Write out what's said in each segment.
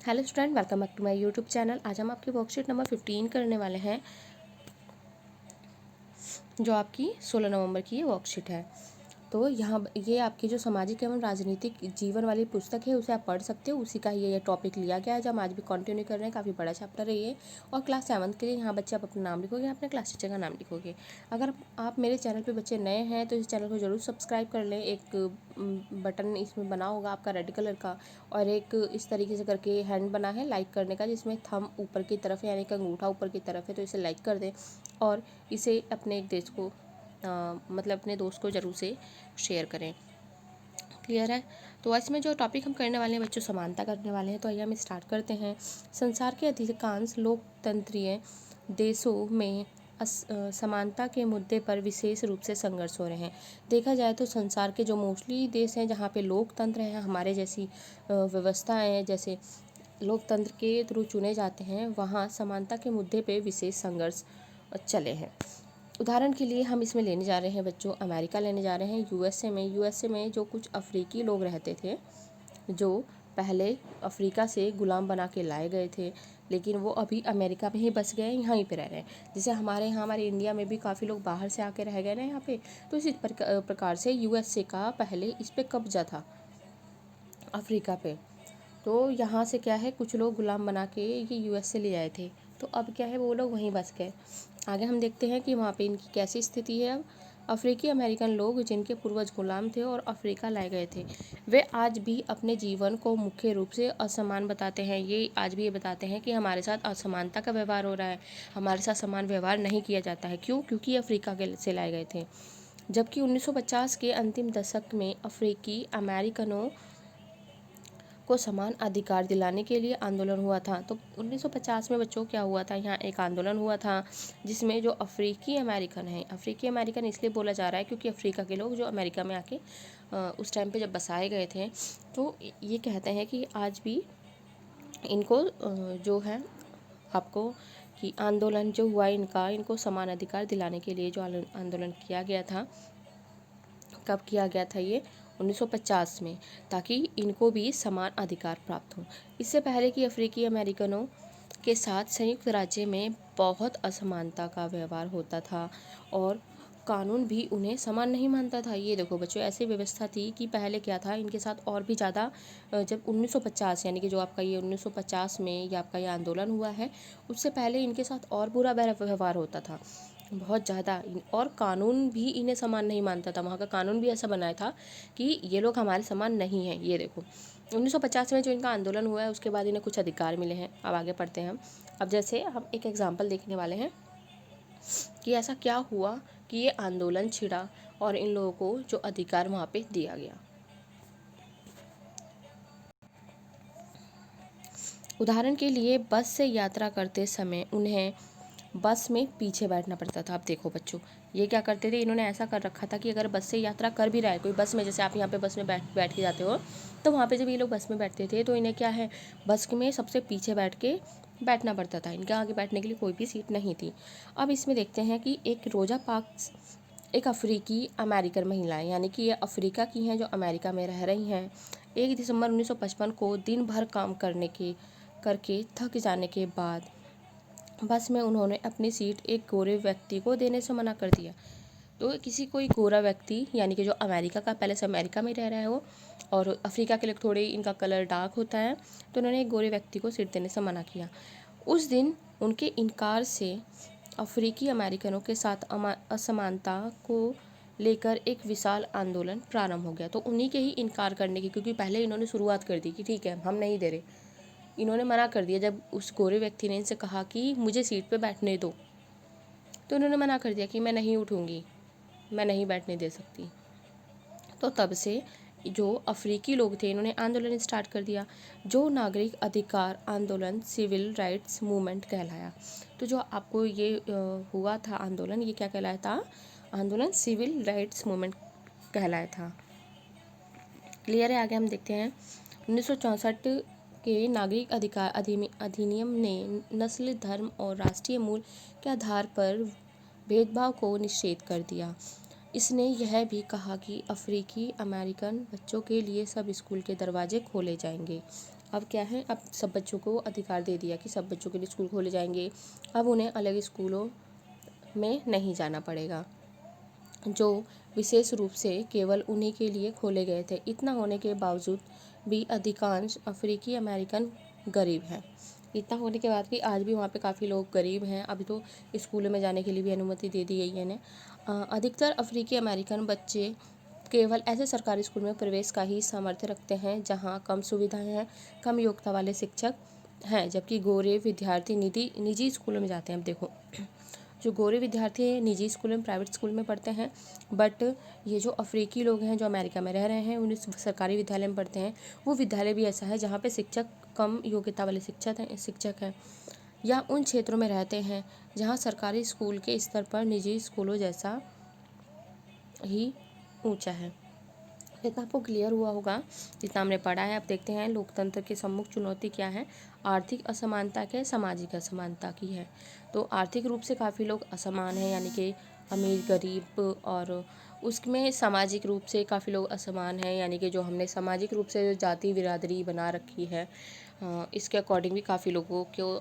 Hello student, welcome back to my YouTube channel. आज हम आपकी वर्कशीट नंबर 15 करने वाले हैं, जो आपकी 16 नवंबर की ये वर्कशीट है। तो यहाँ ये आपकी जो सामाजिक एवं राजनीतिक जीवन वाली पुस्तक है, उसे आप पढ़ सकते हो। उसी का ये टॉपिक लिया गया है, जो हम आज भी कंटिन्यू कर रहे हैं। काफ़ी बड़ा चैप्टर है ये। और क्लास 7 के लिए यहाँ बच्चे आप अपना नाम लिखोगे, अपने क्लास टीचर का नाम लिखोगे। अगर आप मेरे चैनल पे बच्चे नए हैं तो इस चैनल को ज़रूर सब्सक्राइब कर लें। एक बटन इसमें बना होगा आपका रेड कलर का, और एक इस तरीके से करके हैंड बना है लाइक करने का, जिसमें थंब ऊपर की तरफ है, यानी कि अंगूठा ऊपर की तरफ है। तो इसे लाइक कर दें और इसे अपने एक देश को मतलब अपने दोस्त को ज़रूर से शेयर करें। क्लियर है? तो इसमें जो टॉपिक हम करने वाले हैं बच्चों, समानता करने वाले हैं। तो आइए हम स्टार्ट करते हैं। संसार के अधिकांश लोकतंत्रीय देशों में समानता के मुद्दे पर विशेष रूप से संघर्ष हो रहे हैं। देखा जाए तो संसार के जो मोस्टली देश हैं जहाँ पे लोकतंत्र है, हमारे जैसी व्यवस्थाएं हैं, जैसे लोकतंत्र के थ्रू चुने जाते हैं, वहाँ समानता के मुद्दे पे विशेष संघर्ष चले हैं। उदाहरण के लिए हम इसमें लेने जा रहे हैं बच्चों, अमेरिका लेने जा रहे हैं। यूएसए में जो कुछ अफ्रीकी लोग रहते थे, जो पहले अफ्रीका से गुलाम बना के लाए गए थे, लेकिन वो अभी अमेरिका में ही बस गए, यहीं पे रह रहे हैं। जैसे हमारे यहाँ, हमारे इंडिया में भी काफ़ी लोग बाहर से आके रह गए ना यहाँ पे। तो इसी प्रकार से यूएसए का पहले इस पे कब्जा था, अफ्रीका पे। तो यहाँ से क्या है, कुछ लोग गुलाम बना के ये यूएस से ले आए थे। तो अब क्या है, वो लोग वहीं बस गए। आगे हम देखते हैं कि वहाँ पे इनकी कैसी स्थिति है। अब अफ्रीकी अमेरिकन लोग जिनके पूर्वज गुलाम थे और अफ्रीका लाए गए थे, वे आज भी अपने जीवन को मुख्य रूप से असमान बताते हैं। ये आज भी ये बताते हैं कि हमारे साथ असमानता का व्यवहार हो रहा है, हमारे साथ समान व्यवहार नहीं किया जाता है। क्यों? क्योंकि अफ्रीका के से लाए गए थे। जबकि 1950 के अंतिम दशक में अफ्रीकी अमेरिकनों को समान अधिकार दिलाने के लिए आंदोलन हुआ था। तो 1950 में बच्चों क्या हुआ था, यहाँ एक आंदोलन हुआ था, जिसमें जो अफ्रीकी अमेरिकन हैं, अफ्रीकी अमेरिकन इसलिए बोला जा रहा है क्योंकि अफ्रीका के लोग जो अमेरिका में आके उस टाइम पे जब बसाए गए थे, तो ये कहते हैं कि आज भी इनको जो है आपको कि आंदोलन जो हुआ इनको समान अधिकार दिलाने के लिए जो आंदोलन किया गया था, कब किया गया था ये? 1950 में, ताकि इनको भी समान अधिकार प्राप्त हो। इससे पहले कि अफ्रीकी अमेरिकनों के साथ संयुक्त राज्य में बहुत असमानता का व्यवहार होता था और कानून भी उन्हें समान नहीं मानता था। ये देखो बच्चों, ऐसी व्यवस्था थी कि पहले क्या था, इनके साथ और भी ज़्यादा जब 1950 यानी कि जो आपका ये 1950 में ये आपका ये आंदोलन हुआ है, उससे पहले इनके साथ और बुरा व्यवहार होता था, बहुत ज़्यादा। और कानून भी इन्हें समान नहीं मानता था। वहाँ का कानून भी ऐसा बनाया था कि ये लोग हमारे समान नहीं हैं। ये देखो 1950 में जो इनका आंदोलन हुआ है, उसके बाद इन्हें कुछ अधिकार मिले हैं। अब आगे पढ़ते हैं हम। अब जैसे हम एक एग्जाम्पल देखने वाले हैं कि ऐसा क्या हुआ कि ये आंदोलन छिड़ा और इन लोगों को जो अधिकार वहाँ पे दिया गया। उदाहरण के लिए बस से यात्रा करते समय उन्हें बस में पीछे बैठना पड़ता था। अब देखो बच्चों, ये क्या करते थे, इन्होंने ऐसा कर रखा था कि अगर बस से यात्रा कर भी रहा है कोई, बस में, जैसे आप यहाँ पे बस में बैठ के जाते हो, तो वहाँ पे जब ये लोग बस में बैठते थे तो इन्हें क्या है, बस में सबसे पीछे बैठ के बैठना पड़ता था। इनके आगे बैठने के लिए कोई भी सीट नहीं थी। अब इसमें देखते हैं कि एक रोजा पार्क्स एक अफ्रीकी अमेरिकन महिलाएं, यानी कि ये अफ्रीका की हैं जो अमेरिका में रह रही हैं, 1 दिसंबर 1955 को दिन भर काम करके थक जाने के बाद बस में उन्होंने अपनी सीट एक गोरे व्यक्ति को देने से मना कर दिया। तो किसी कोई गोरा व्यक्ति, यानी कि जो अमेरिका का, पहले से अमेरिका में रह रहा है वो, और अफ्रीका के लोग थोड़े इनका कलर डार्क होता है, तो उन्होंने एक गोरे व्यक्ति को सीट देने से मना किया। उस दिन उनके इनकार से अफ्रीकी अमेरिकनों के साथ असमानता को लेकर एक विशाल आंदोलन प्रारंभ हो गया। तो उन्हीं के ही इनकार करने की, क्योंकि पहले इन्होंने शुरुआत कर दी कि ठीक है हम नहीं दे रहे, इन्होंने मना कर दिया। जब उस गोरे व्यक्ति ने इनसे कहा कि मुझे सीट पे बैठने दो, तो उन्होंने मना कर दिया कि मैं नहीं उठूँगी, मैं नहीं बैठने दे सकती। तो तब से जो अफ्रीकी लोग थे, इन्होंने आंदोलन स्टार्ट कर दिया, जो नागरिक अधिकार आंदोलन, सिविल राइट्स मूवमेंट कहलाया। तो जो आपको ये हुआ था आंदोलन, ये क्या कहलाया था? आंदोलन सिविल राइट्स मूवमेंट कहलाया था। क्लियर है? आगे हम देखते हैं। 1964 के नागरिक अधिकार अधिनियम ने नस्ल, धर्म और राष्ट्रीय मूल के आधार पर भेदभाव को निषेध कर दिया। इसने यह भी कहा कि अफ्रीकी अमेरिकन बच्चों के लिए सब स्कूल के दरवाजे खोले जाएंगे। अब क्या है, अब सब बच्चों को अधिकार दे दिया कि सब बच्चों के लिए स्कूल खोले जाएंगे। अब उन्हें अलग स्कूलों में नहीं जाना पड़ेगा जो विशेष रूप से केवल उन्हीं के लिए खोले गए थे। इतना होने के बावजूद भी अधिकांश अफ्रीकी अमेरिकन गरीब हैं। इतना होने के बाद भी आज भी वहाँ पे काफ़ी लोग गरीब हैं। अभी तो स्कूलों में जाने के लिए भी अनुमति दे दी गई है इन्हें। अधिकतर अफ्रीकी अमेरिकन बच्चे केवल ऐसे सरकारी स्कूल में प्रवेश का ही सामर्थ्य रखते हैं जहाँ कम सुविधाएं हैं, कम योग्यता वाले शिक्षक हैं, जबकि गोरे विद्यार्थी निजी स्कूलों में जाते हैं। अब देखो, जो गोरे विद्यार्थी हैं निजी स्कूल में, प्राइवेट स्कूल में पढ़ते हैं, बट ये जो अफ्रीकी लोग हैं जो अमेरिका में रह रहे हैं उन्हें सरकारी विद्यालय में पढ़ते हैं। वो विद्यालय भी ऐसा है जहाँ पे शिक्षक कम योग्यता वाले शिक्षक हैं, या उन क्षेत्रों में रहते हैं जहाँ सरकारी स्कूल के स्तर पर निजी स्कूलों जैसा ही ऊंचा है। इतना आपको क्लियर हुआ होगा जितना हमने पढ़ा है। अब देखते हैं लोकतंत्र की सम्मुख चुनौती क्या है। आर्थिक असमानता के, सामाजिक असमानता की है। तो आर्थिक रूप से काफ़ी लोग असमान हैं, यानी कि अमीर गरीब, और उसमें सामाजिक रूप से काफ़ी लोग असमान हैं, यानी कि जो हमने सामाजिक रूप से जाति बिरादरी बना रखी है, इसके अकॉर्डिंग भी काफ़ी लोगों को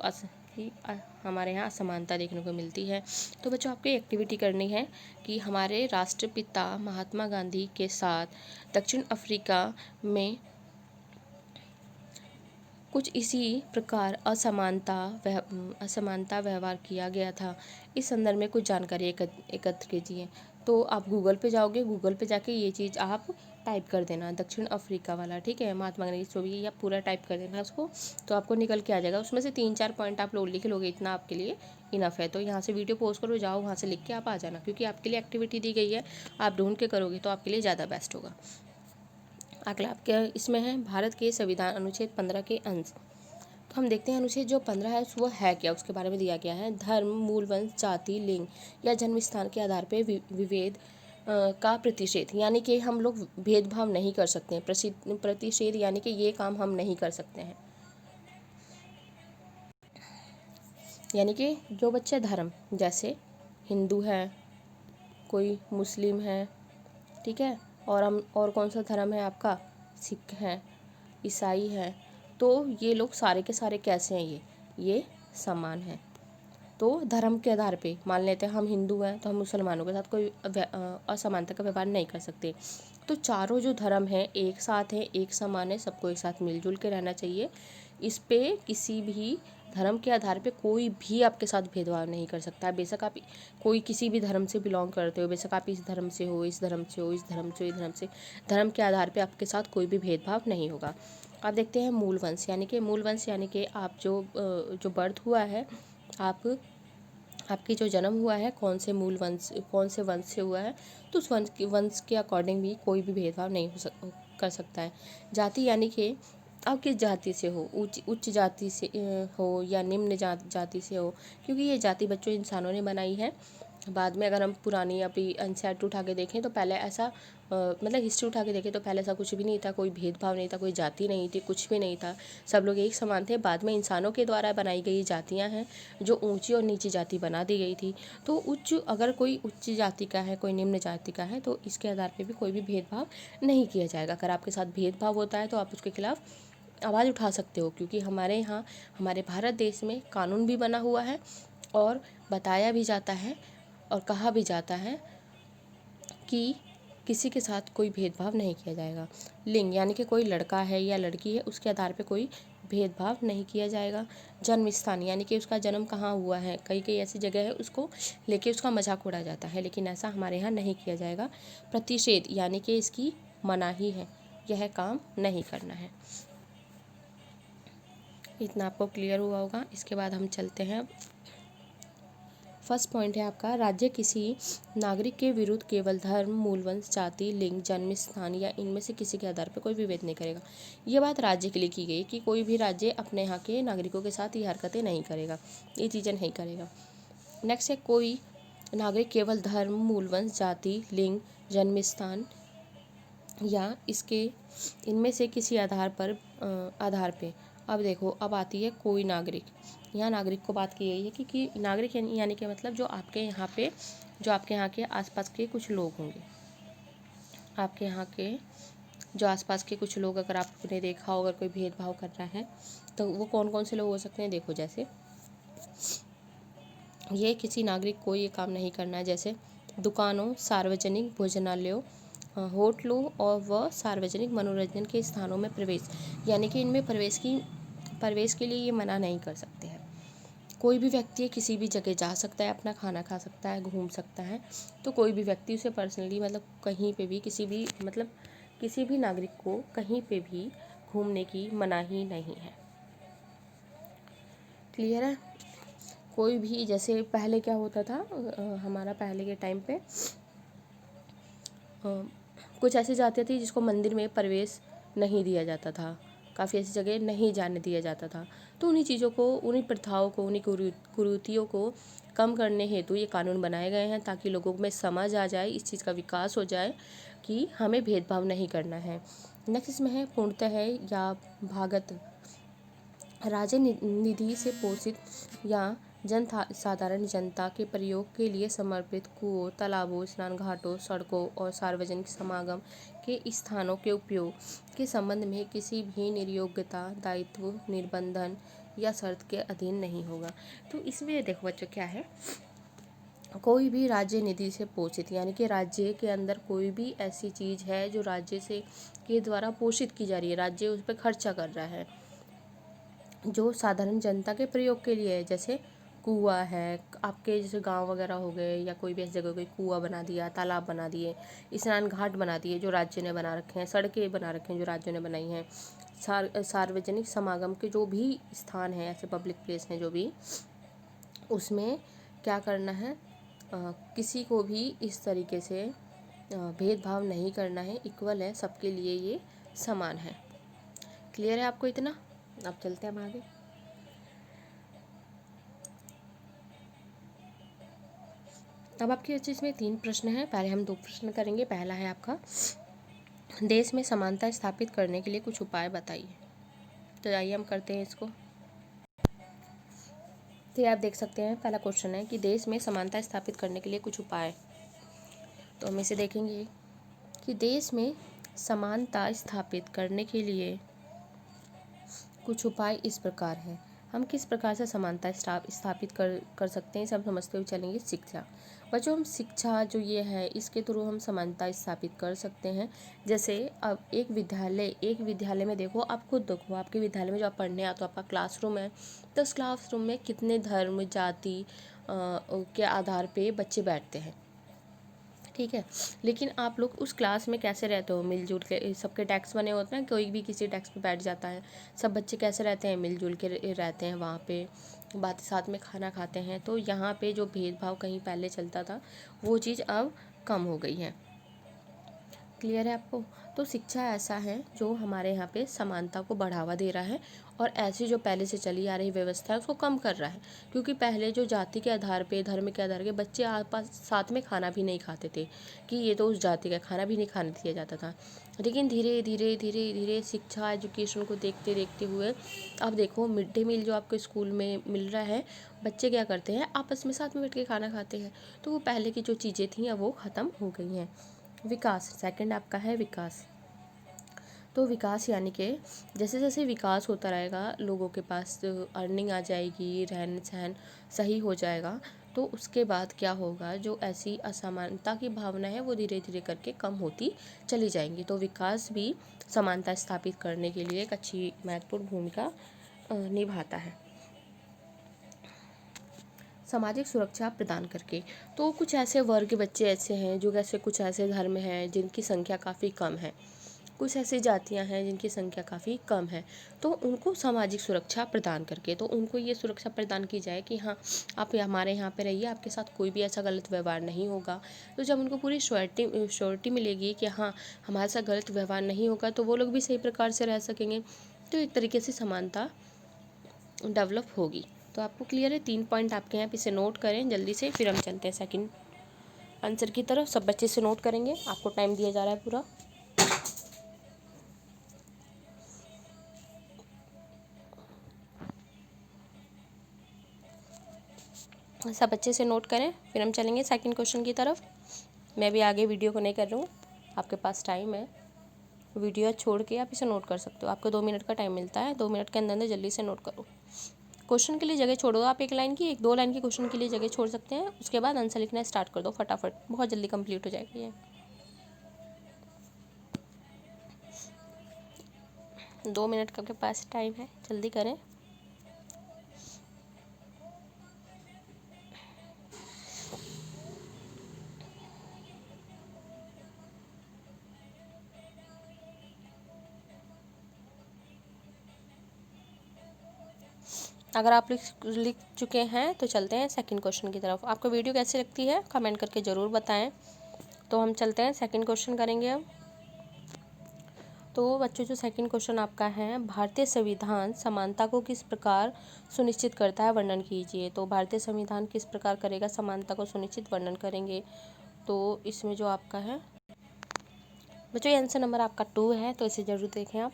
हमारे यहाँ असमानता देखने को मिलती है। तो बच्चों, आपको एक्टिविटी करनी है कि हमारे राष्ट्रपिता महात्मा गांधी के साथ दक्षिण अफ्रीका में कुछ इसी प्रकार असमानता व्यवहार किया गया था। इस संदर्भ में कुछ जानकारी एकत्र कीजिए। तो आप गूगल पे जाओगे, गूगल पे जाके ये चीज़ आप टाइप कर देना, दक्षिण अफ्रीका वाला, ठीक है, महात्मा गांधी जो भी, आप पूरा टाइप कर देना उसको, तो आपको निकल के आ जाएगा। उसमें से 3-4 पॉइंट आप लोग लिख लोगे, इतना आपके लिए इनफ है। तो यहाँ से वीडियो पॉज करो, जाओ वहाँ से लिख के आप आ जाना, क्योंकि आपके लिए एक्टिविटी दी गई है, आप ढूंढ के करोगे तो आपके लिए ज़्यादा बेस्ट होगा। अगला आपके इसमें है भारत के संविधान अनुच्छेद 15 के अंश। तो हम देखते हैं अनुच्छेद जो 15 है वो है क्या, उसके बारे में दिया गया है। धर्म, मूल वंश, जाति, लिंग या जन्म स्थान के आधार पर विभेद का प्रतिषेध, यानी कि हम लोग भेदभाव नहीं कर सकते हैं। प्रतिषेध यानी कि ये काम हम नहीं कर सकते हैं। यानी कि जो बच्चे धर्म, जैसे हिंदू है, कोई मुस्लिम है, ठीक है, और कौन सा धर्म है आपका, सिख है, ईसाई है, तो ये लोग सारे के सारे कैसे हैं, ये समान हैं। तो धर्म के आधार पे मान लेते हैं हम हिंदू हैं तो हम मुसलमानों के साथ कोई असमानता का व्यवहार नहीं कर सकते। तो चारों जो धर्म हैं एक साथ हैं, एक समान है, सबको एक साथ मिलजुल के रहना चाहिए। इस पे किसी भी धर्म के आधार पे कोई भी आपके साथ भेदभाव नहीं कर सकता है। बेशक आप कोई किसी भी धर्म से बिलोंग करते हो, बेशक आप इस धर्म से हो, इस धर्म से हो, इस धर्म से हो, इस धर्म से, धर्म के आधार पे आपके साथ कोई भी भेदभाव नहीं होगा। आप देखते हैं मूल वंश, यानी कि आप जो बर्थ हुआ है, आपकी जो जन्म हुआ है कौन से वंश से हुआ है, तो उस वंश के अकॉर्डिंग भी कोई भी भेदभाव नहीं कर सकता है। जाति, यानी कि आप किस जाति से हो, उच्च जाति से हो या निम्न जाति से हो, क्योंकि ये जाति बच्चों इंसानों ने बनाई है। बाद में अगर हम पुरानी अभी एनसीईआरटी उठा के देखें तो पहले ऐसा मतलब हिस्ट्री उठा के देखें तो पहले ऐसा कुछ भी नहीं था, कोई भेदभाव नहीं था, कोई जाति नहीं थी, कुछ भी नहीं था, सब लोग एक समान थे। बाद में इंसानों के द्वारा बनाई गई जातियां हैं जो ऊंची और नीची जाति बना दी गई थी। तो अगर कोई उच्च जाति का है, कोई निम्न जाति का है, तो इसके आधार पर भी कोई भी भेदभाव नहीं किया जाएगा। अगर आपके साथ भेदभाव होता है तो आप उसके खिलाफ आवाज़ उठा सकते हो, क्योंकि हमारे यहाँ, हमारे भारत देश में कानून भी बना हुआ है और बताया भी जाता है और कहा भी जाता है कि किसी के साथ कोई भेदभाव नहीं किया जाएगा। लिंग, यानी कि कोई लड़का है या लड़की है, उसके आधार पे कोई भेदभाव नहीं किया जाएगा। जन्म स्थान, यानी कि उसका जन्म कहाँ हुआ है, कई कई ऐसी जगह है उसको लेके उसका मजाक उड़ाया जाता है, लेकिन ऐसा हमारे यहाँ नहीं किया जाएगा। प्रतिषेध, यानी कि इसकी मनाही है, यह काम नहीं करना है। इतना आपको क्लियर हुआ होगा। इसके बाद हम चलते हैं, फर्स्ट पॉइंट है आपका, राज्य किसी नागरिक के विरुद्ध केवल धर्म, मूल वंश, जाति, लिंग, जन्म स्थान या इनमें से किसी के आधार पर कोई विभेद नहीं करेगा। ये बात राज्य के लिए की गई कि कोई भी राज्य अपने यहाँ के नागरिकों के साथ ये हरकतें नहीं करेगा, ये चीज़ें नहीं करेगा। नेक्स्ट है, कोई नागरिक केवल धर्म, मूल वंश, जाति, लिंग, जन्म स्थान या इनमें से किसी आधार पे। अब देखो, अब आती है कोई नागरिक। यहाँ नागरिक को बात की गई है कि नागरिक यानी कि मतलब जो आपके यहाँ के आसपास के कुछ लोग होंगे, आपके यहाँ के जो आसपास के कुछ लोग, अगर आपने देखा हो अगर कोई भेदभाव कर रहा है तो वो कौन कौन से लोग हो सकते हैं। देखो, जैसे ये किसी नागरिक को ये काम नहीं करना है, जैसे दुकानों, सार्वजनिक भोजनालयों, होटलों और व सार्वजनिक मनोरंजन के स्थानों में प्रवेश, यानी कि इनमें प्रवेश के लिए ये मना नहीं कर सकते हैं। कोई भी व्यक्ति किसी भी जगह जा सकता है, अपना खाना खा सकता है, घूम सकता है। तो कोई भी व्यक्ति उसे पर्सनली मतलब कहीं पे भी किसी भी नागरिक को कहीं पे भी घूमने की मनाही नहीं है। क्लियर है। कोई भी, जैसे पहले क्या होता था, हमारा पहले के टाइम पे कुछ ऐसी जातियाँ थी जिसको मंदिर में प्रवेश नहीं दिया जाता था, काफ़ी ऐसी जगह नहीं जाने दिया जाता था। तो उन्हीं चीज़ों को, उन्हीं प्रथाओं को, उन्हीं कुरीतियों को कम करने हेतु ये कानून बनाए गए हैं, ताकि लोगों में समझ आ जाए, इस चीज़ का विकास हो जाए कि हमें भेदभाव नहीं करना है। नेक्स्ट इसमें है पूर्णतः है या भागत राजनिधि से पोषित या साधारण जनता के प्रयोग के लिए समर्पित कुओं, तालाबों, स्नान घाटों, सड़कों और सार्वजनिक समागम के स्थानों के उपयोग के संबंध में किसी भी निर्योग्यता, दायित्व, निर्बंधन या शर्त के अधीन नहीं होगा। तो इसमें देखो बच्चों क्या है, कोई भी राज्य निधि से पोषित, यानी कि राज्य के अंदर कोई भी ऐसी चीज़ है जो राज्य से के द्वारा पोषित की जा रही है, राज्य उस पर खर्चा कर रहा है, जो साधारण जनता के प्रयोग के लिए है। जैसे कुआं है, आपके जैसे गांव वगैरह हो गए, या कोई भी ऐसी जगह कोई कुआं बना दिया, तालाब बना दिए, स्नान घाट बना दिए जो राज्य ने बना रखे हैं, सड़कें बना रखे हैं जो राज्य ने बनाई हैं, सार्वजनिक समागम के जो भी स्थान हैं, ऐसे पब्लिक प्लेस हैं जो भी, उसमें क्या करना है, किसी को भी इस तरीके से भेदभाव नहीं करना है, इक्वल है, सबके लिए ये समान है। क्लियर है आपको इतना। अब चलते हैं हम आगे। अब आपके इसमें 3 प्रश्न हैं, पहले हम 2 प्रश्न करेंगे। पहला है आपका, देश में समानता स्थापित करने के लिए कुछ उपाय बताइए। तो आइए हम करते हैं इसको। तो आप देख सकते हैं पहला क्वेश्चन है कि देश में समानता स्थापित करने के लिए कुछ उपाय। तो हम इसे देखेंगे कि देश में समानता स्थापित करने के लिए कुछ उपाय इस प्रकार हैं। हम किस प्रकार से समानता स्थापित कर सकते हैं, सब समझते हुए चलेंगे। शिक्षा, बच्चों हम शिक्षा जो ये है इसके थ्रू हम समानता स्थापित कर सकते हैं। जैसे अब एक विद्यालय में देखो, आप खुद देखो, आपके विद्यालय में जो आप पढ़ने आते हो, आपका क्लासरूम है, तो उस क्लासरूम में कितने धर्म, जाति के आधार पे बच्चे बैठते हैं, ठीक है। लेकिन आप लोग उस क्लास में कैसे रहते हो, मिलजुल के, सबके डेस्क बने होते हैं, कोई भी किसी डेस्क पे बैठ जाता है, सब बच्चे कैसे रहते हैं, मिलजुल के रहते हैं, वहाँ पे बातें, साथ में खाना खाते हैं। तो यहाँ पे जो भेदभाव कहीं पहले चलता था वो चीज़ अब कम हो गई है। क्लियर है आपको। तो शिक्षा ऐसा है जो हमारे यहाँ पे समानता को बढ़ावा दे रहा है, और ऐसी जो पहले से चली आ रही व्यवस्था है उसको कम कर रहा है। क्योंकि पहले जो जाति के आधार पे, धर्म के आधार के बच्चे आपस साथ में खाना भी नहीं खाते थे, कि ये तो उस जाति का, खाना भी नहीं खाने दिया जाता था। लेकिन धीरे धीरे धीरे धीरे शिक्षा, एजुकेशन को देखते देखते हुए अब देखो, मिड डे मील जो आपको स्कूल में मिल रहा है, बच्चे क्या करते हैं, आपस में साथ में बैठ के खाना खाते हैं। तो वो पहले की जो चीज़ें थी अब वो ख़त्म हो गई हैं। विकास, सेकंड आपका है विकास। तो विकास यानी कि जैसे जैसे विकास होता रहेगा, लोगों के पास अर्निंग आ जाएगी, रहन सहन सही हो जाएगा, तो उसके बाद क्या होगा, जो ऐसी असमानता की भावना है वो धीरे धीरे करके कम होती चली जाएंगी। तो विकास भी समानता स्थापित करने के लिए एक अच्छी महत्वपूर्ण भूमिका निभाता है। सामाजिक सुरक्षा प्रदान करके, तो कुछ ऐसे वर्ग बच्चे ऐसे हैं जो, जैसे कुछ ऐसे धर्म हैं जिनकी संख्या काफ़ी कम है, कुछ ऐसी जातियां हैं जिनकी संख्या काफ़ी कम है, तो उनको सामाजिक सुरक्षा प्रदान करके, तो उनको ये सुरक्षा प्रदान की जाए कि हाँ, आप हमारे यहाँ पे रहिए, आपके साथ कोई भी ऐसा गलत व्यवहार नहीं होगा। तो जब उनको पूरी श्योरिटी मिलेगी कि हाँ, हमारे साथ गलत व्यवहार नहीं होगा, तो वो लोग भी सही प्रकार से रह सकेंगे। तो एक तरीके से समानता डेवलप होगी। तो आपको क्लियर है, 3 पॉइंट आपके यहाँ पे, इसे नोट करें जल्दी से, फिर हम चलते हैं सेकंड आंसर की तरफ। सब बच्चे से नोट करेंगे, आपको टाइम दिया जा रहा है पूरा। सब अच्छे से नोट करें, फिर हम चलेंगे सेकंड क्वेश्चन की तरफ। मैं भी आगे वीडियो को नहीं कर रही हूँ, आपके पास टाइम है। वीडियो छोड़ के आप इसे नोट कर सकते हो। आपको 2 मिनट का टाइम मिलता है, 2 मिनट के अंदर अंदर जल्दी से नोट करो। क्वेश्चन के लिए जगह छोड़ दो, आप 1 लाइन की 1-2 लाइन की क्वेश्चन के लिए जगह छोड़ सकते हैं। उसके बाद आंसर लिखना स्टार्ट कर दो फटाफट, बहुत जल्दी कंप्लीट हो जाएगी ये। 2 मिनट का आपके पास टाइम है, जल्दी करें। अगर आप लिख चुके हैं तो चलते हैं सेकंड क्वेश्चन की तरफ। आपको वीडियो कैसी लगती है कमेंट करके ज़रूर बताएं। तो हम चलते हैं सेकंड क्वेश्चन करेंगे अब। तो बच्चों जो सेकंड क्वेश्चन आपका है, भारतीय संविधान समानता को किस प्रकार सुनिश्चित करता है, वर्णन कीजिए। तो भारतीय संविधान किस प्रकार करेगा समानता को सुनिश्चित, वर्णन करेंगे। तो इसमें जो आपका है बच्चों, ये आंसर नंबर आपका 2 है, तो इसे ज़रूर देखें आप।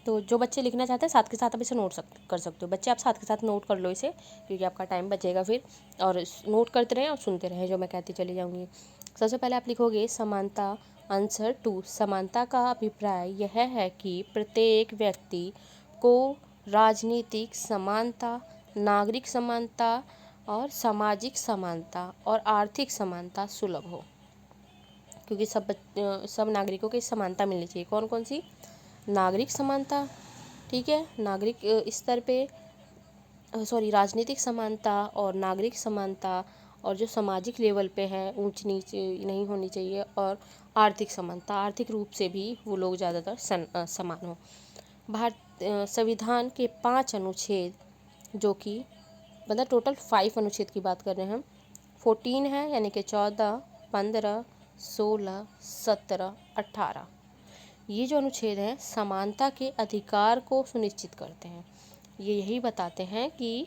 तो जो बच्चे लिखना चाहते हैं साथ के साथ आप इसे नोट कर सकते हो। बच्चे आप साथ के साथ नोट कर लो इसे, क्योंकि आपका टाइम बचेगा फिर। और नोट करते रहें और सुनते रहें जो मैं कहती चली जाऊँगी। सबसे पहले आप लिखोगे समानता। आंसर 2, समानता का अभिप्राय यह है कि प्रत्येक व्यक्ति को राजनीतिक समानता, नागरिक समानता और सामाजिक समानता और आर्थिक समानता सुलभ हो। क्योंकि सब नागरिकों की समानता मिलनी चाहिए। कौन कौन सी? नागरिक समानता, ठीक है, नागरिक स्तर पे, सॉरी, राजनीतिक समानता और नागरिक समानता, और जो सामाजिक लेवल पे है ऊंच नीच नहीं होनी चाहिए, और आर्थिक समानता, आर्थिक रूप से भी वो लोग ज़्यादातर समान हो। संविधान के 5 अनुच्छेद, जो कि मतलब टोटल 5 अनुच्छेद की बात कर रहे हैं हम, 14 है, यानी कि 14, 15, 16, 17, 18, ये जो अनुच्छेद हैं समानता के अधिकार को सुनिश्चित करते हैं। ये यही बताते हैं कि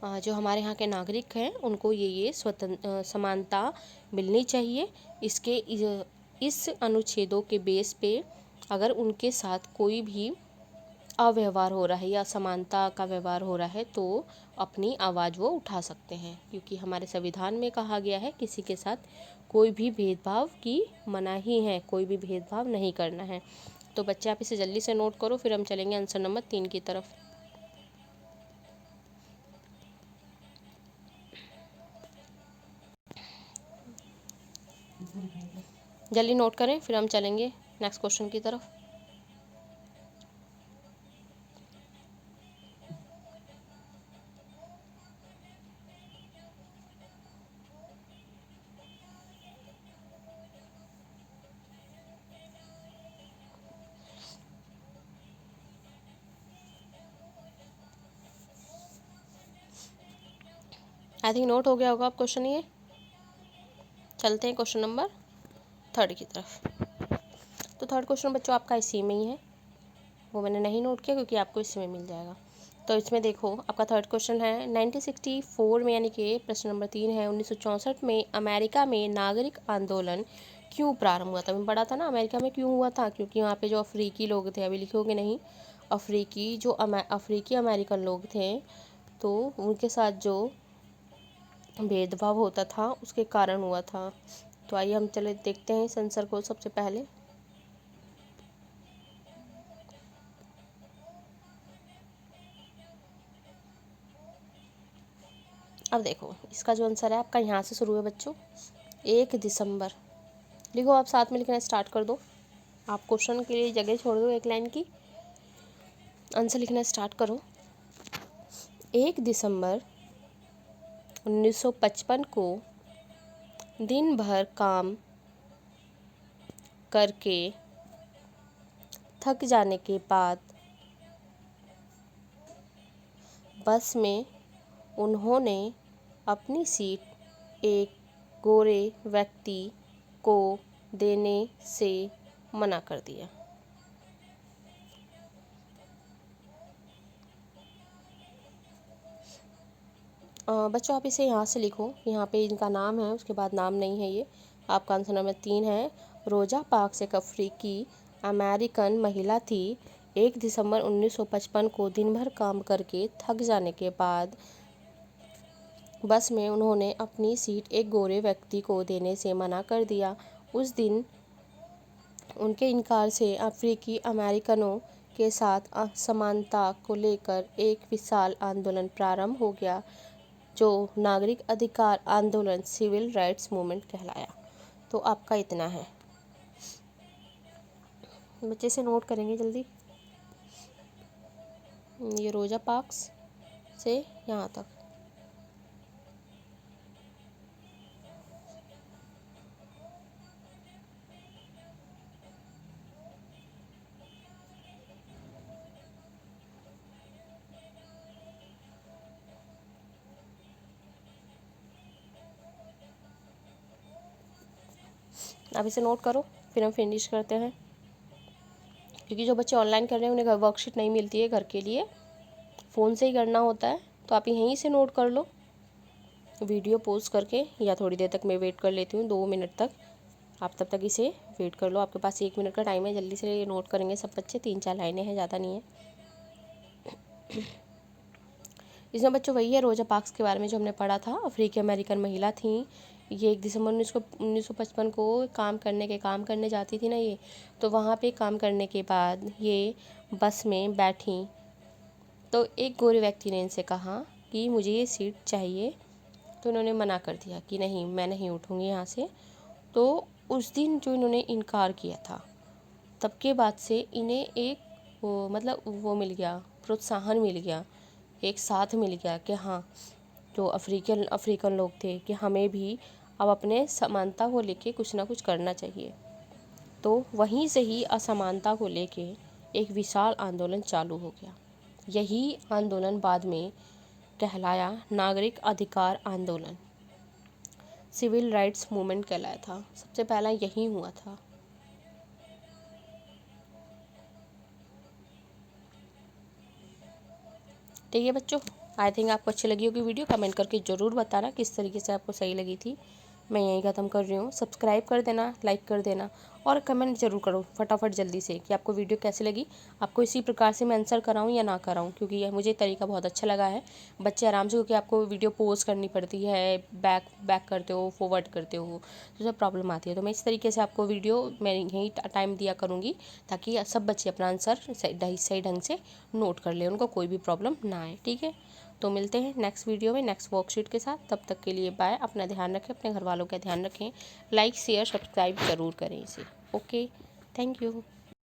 जो हमारे यहाँ के नागरिक हैं उनको ये समानता मिलनी चाहिए। इस अनुच्छेदों के बेस पे अगर उनके साथ कोई भी अव्यवहार हो रहा है या समानता का व्यवहार हो रहा है तो अपनी आवाज़ वो उठा सकते हैं, क्योंकि हमारे संविधान में कहा गया है किसी के साथ कोई भी भेदभाव की मनाही है, कोई भी भेदभाव नहीं करना है। तो बच्चे आप इसे जल्दी से नोट करो, फिर हम चलेंगे आंसर नंबर 3 की तरफ। जल्दी नोट करें, फिर हम चलेंगे नेक्स्ट क्वेश्चन की तरफ। आई थिंक नोट हो गया होगा आप क्वेश्चन ये। चलते हैं क्वेश्चन नंबर 3 की तरफ। तो थर्ड क्वेश्चन बच्चों आपका इसी में ही है, वो मैंने नहीं नोट किया क्योंकि आपको इसी में मिल जाएगा। तो इसमें देखो आपका थर्ड क्वेश्चन है, 1964 में, यानी कि प्रश्न नंबर 3 है, 1964 में अमेरिका में नागरिक आंदोलन क्यों प्रारंभ हुआ था। मैं पढ़ा था ना अमेरिका में क्यों हुआ था, क्योंकि वहाँ पे जो अफ्रीकी लोग थे, अभी लिखोगे नहीं, अफ्रीकी अमेरिकन लोग थे, तो उनके साथ जो भेदभाव होता था उसके कारण हुआ था। तो आइए हम चले देखते हैं इस आंसर को सबसे पहले। अब देखो इसका जो आंसर है आपका यहाँ से शुरू है बच्चों, 1 दिसंबर। लिखो आप, साथ में लिखना स्टार्ट कर दो। आप क्वेश्चन के लिए जगह छोड़ दो 1 लाइन की, आंसर लिखना स्टार्ट करो। 1 दिसंबर 1955 को दिन भर काम करके थक जाने के बाद बस में उन्होंने अपनी सीट एक गोरे व्यक्ति को देने से मना कर दिया। बच्चों आप इसे यहाँ से लिखो, यहाँ पे इनका नाम है, उसके बाद नाम नहीं है ये। आपका आंसर नंबर 3 है, रोजा पार्क्स एक अफ्रीकी अमेरिकन महिला थी। 1 दिसंबर 1955 को दिन भर काम करके थक जाने के बाद बस में उन्होंने अपनी सीट एक गोरे व्यक्ति को देने से मना कर दिया। उस दिन उनके इनकार से अफ्रीकी अमेरिकनों के साथ असमानता को लेकर एक विशाल आंदोलन प्रारंभ हो गया, जो नागरिक अधिकार आंदोलन सिविल राइट्स मूवमेंट कहलाया। तो आपका इतना है, बच्चे से नोट करेंगे जल्दी। ये रोजा पार्क्स से यहाँ तक। अब इसे नोट करो, फिर हम फिनिश करते हैं, क्योंकि जो बच्चे ऑनलाइन कर रहे हैं उन्हें घर वर्कशीट नहीं मिलती है घर के लिए, फ़ोन से ही करना होता है। तो आप यहीं से नोट कर लो वीडियो पोस्ट करके, या थोड़ी देर तक मैं वेट कर लेती हूँ 2 मिनट तक, आप तब तक इसे वेट कर लो। आपके पास 1 मिनट का टाइम है, जल्दी से नोट करेंगे सब बच्चे। 3-4 लाइनें हैं, ज़्यादा नहीं है। इसमें बच्चों वही है रोजा पार्क्स के बारे में जो हमने पढ़ा था। अफ्रीकी अमेरिकन महिला थी, ये 1 दिसंबर 1955 को काम करने जाती थी ना ये, तो वहाँ पे काम करने के बाद ये बस में बैठी, तो एक गोरे व्यक्ति ने इनसे कहा कि मुझे ये सीट चाहिए, तो इन्होंने मना कर दिया कि नहीं, मैं नहीं उठूँगी यहाँ से। तो उस दिन जो इन्होंने इनकार किया था, तब के बाद से इन्हें एक वो मिल गया, प्रोत्साहन मिल गया, एक साथ मिल गया कि हाँ, जो अफ्रीकन लोग थे कि हमें भी अब अपने समानता को लेके कुछ ना कुछ करना चाहिए। तो वहीं से ही असमानता को लेके एक विशाल आंदोलन चालू हो गया। यही आंदोलन बाद में कहलाया नागरिक अधिकार आंदोलन, सिविल राइट्स मूवमेंट कहलाया था। सबसे पहला यही हुआ था। ठीक है बच्चों, आई थिंक आपको अच्छी लगी होगी वीडियो। कमेंट करके ज़रूर बताना किस तरीके से आपको सही लगी थी। मैं यहीं ख़त्म कर रही हूँ। सब्सक्राइब कर देना, लाइक कर देना, और कमेंट ज़रूर करो फटाफट जल्दी से कि आपको वीडियो कैसी लगी। आपको इसी प्रकार से मैं आंसर कराऊँ या ना कराऊँ, क्योंकि यह मुझे तरीका बहुत अच्छा लगा है। बच्चे आराम से, क्योंकि आपको वीडियो पॉज करनी पड़ती है, बैक करते हो, फॉरवर्ड करते हो, तो सब प्रॉब्लम आती है। तो मैं इस तरीके से आपको वीडियो मैं यहीं टाइम दिया करूँगी, ताकि सब बच्चे अपना आंसर सही ढंग से नोट कर ले, उनको कोई भी प्रॉब्लम ना आए। ठीक है, तो मिलते हैं नेक्स्ट वीडियो में नेक्स्ट वर्कशीट के साथ। तब तक के लिए बाय। अपना ध्यान रखें, अपने घर वालों का ध्यान रखें। लाइक शेयर सब्सक्राइब ज़रूर करें इसे। Okay, thank you.